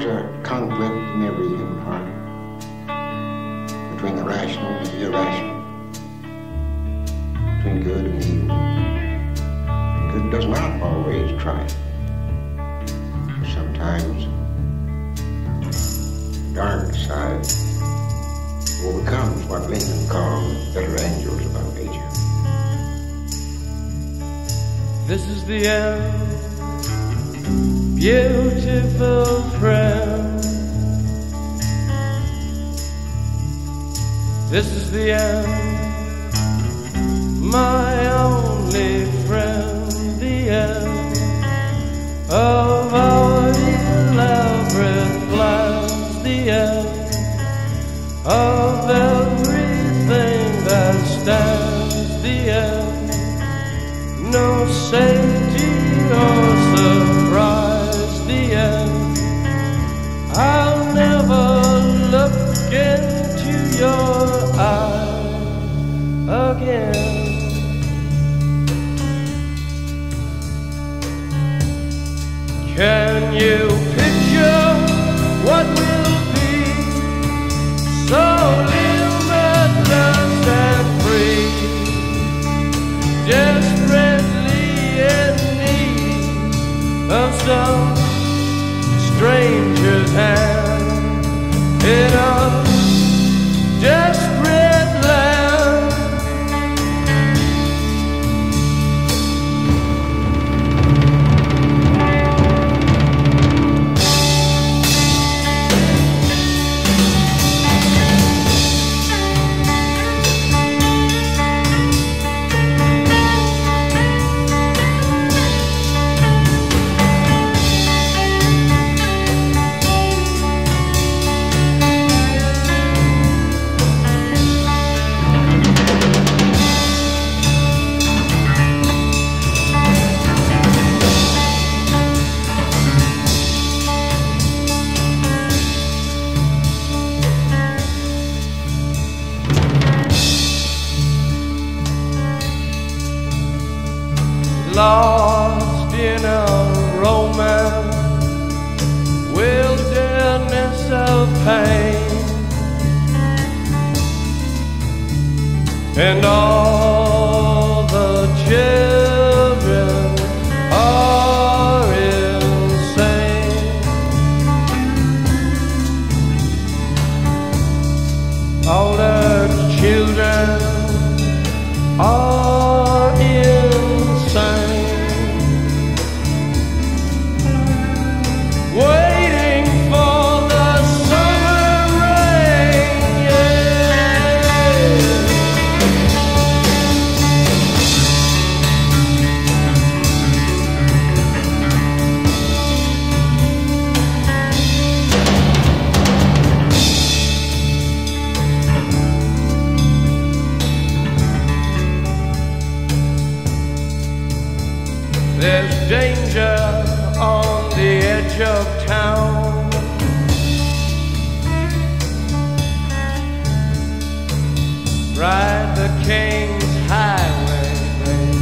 There's a conflict in every human heart between the rational and the irrational, between good and evil. And good does not always triumph. Sometimes the dark side overcomes what Lincoln called better angels about nature. This is the end, beautiful friend. This is the end, my only friend. The end of our elaborate plans. The end of everything that stands. The end, no safety or surprise. The end, I'll never look into your eyes again. Can you picture what will be so limitless and free, desperately in need of some stranger's hand in a desperate land? Lost in a romance, wilderness of pain, and all the children are insane. All the children are insane, waiting for the summer rain. There's danger on the edge of town. Ride the King's Highway, baby.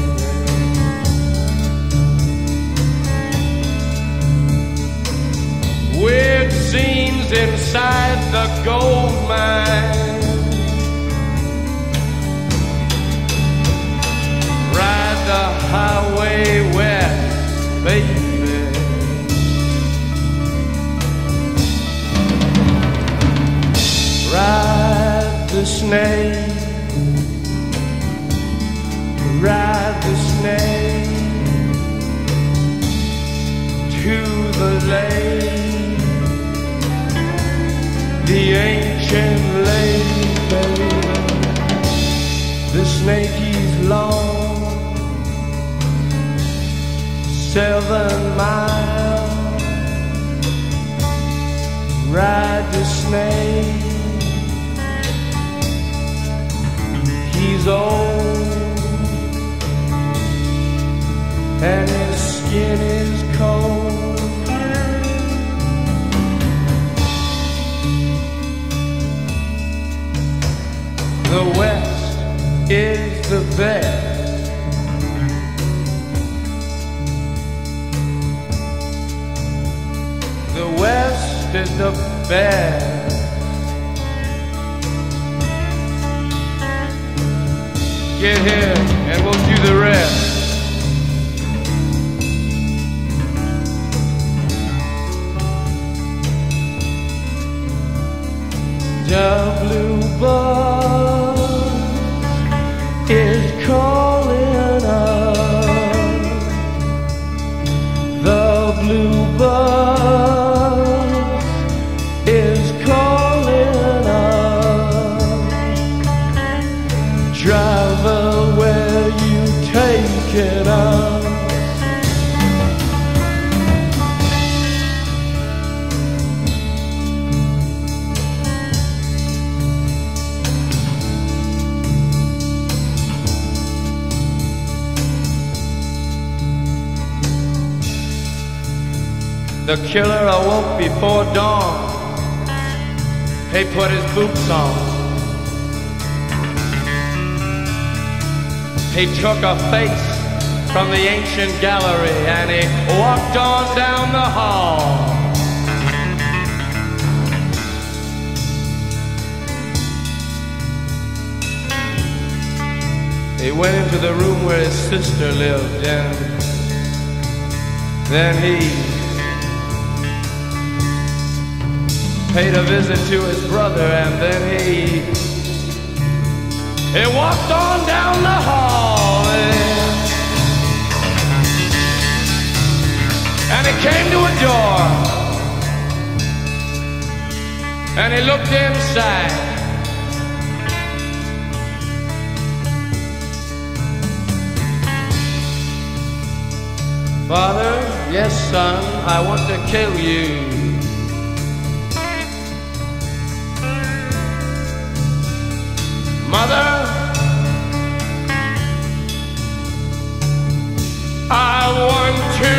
Weird scenes inside the gold mine. Ride the highway west, baby. Ride the snake, ride the snake to the lake, the ancient lake, baby. The snake is long, 7 miles. Ride the snake, he's old and his skin is cold. The West is the best. The West look bad. Get here and we'll do the rest. The blue bus is calling us. The blue bus is calling us. Driver, where you taking us? The killer awoke before dawn. He put his boots on. He took a face from the ancient gallery and he walked on down the hall. He went into the room where his sister lived, and then he paid a visit to his brother, and then he walked on down the hall, and he came to a door, and he looked inside. Father, yes son, I want to kill you. Mother, I want to.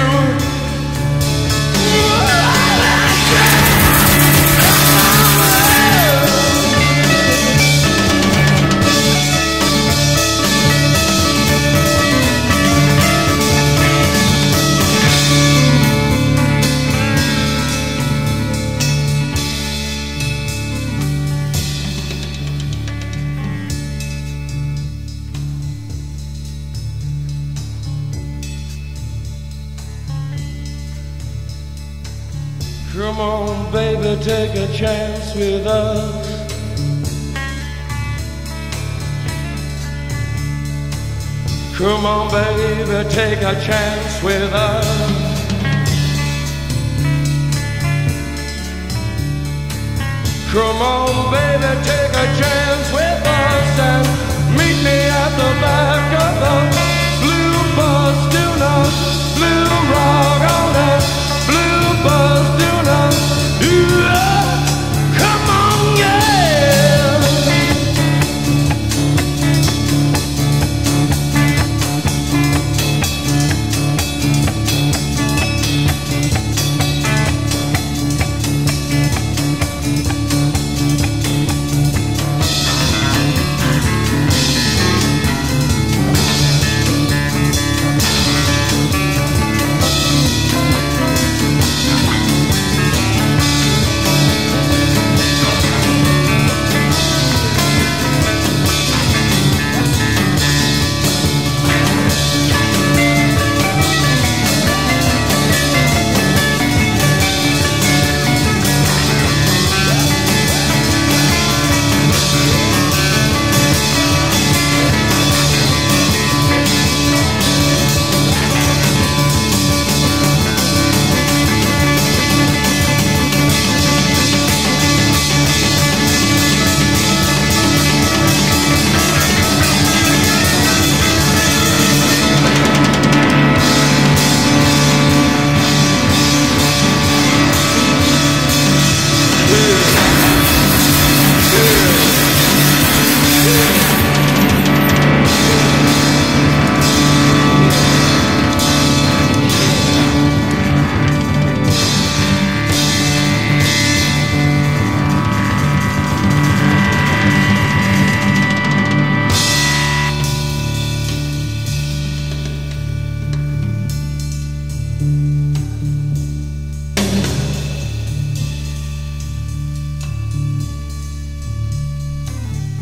Come on, baby, take a chance with us. Come on, baby, take a chance with us. Come on, baby, take a chance with us and meet me at the back of the blue bus. Do not blue rock on that blue bus. Do not, come on, yeah.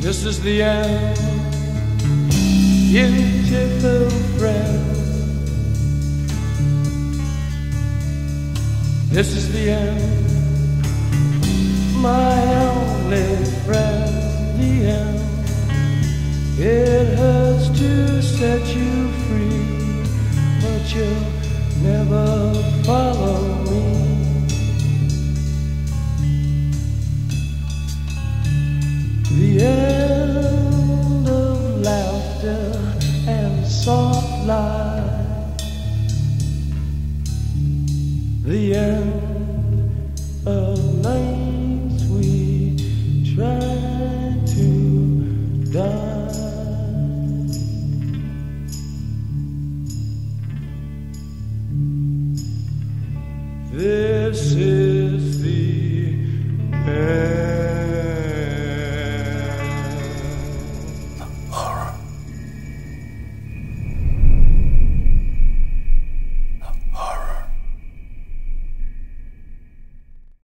This is the end, beautiful friend. This is the end, my only friend. The end. It hurts to set you free, but you'll never follow me. The end of laughter and soft light. The end of nights we try to die. This is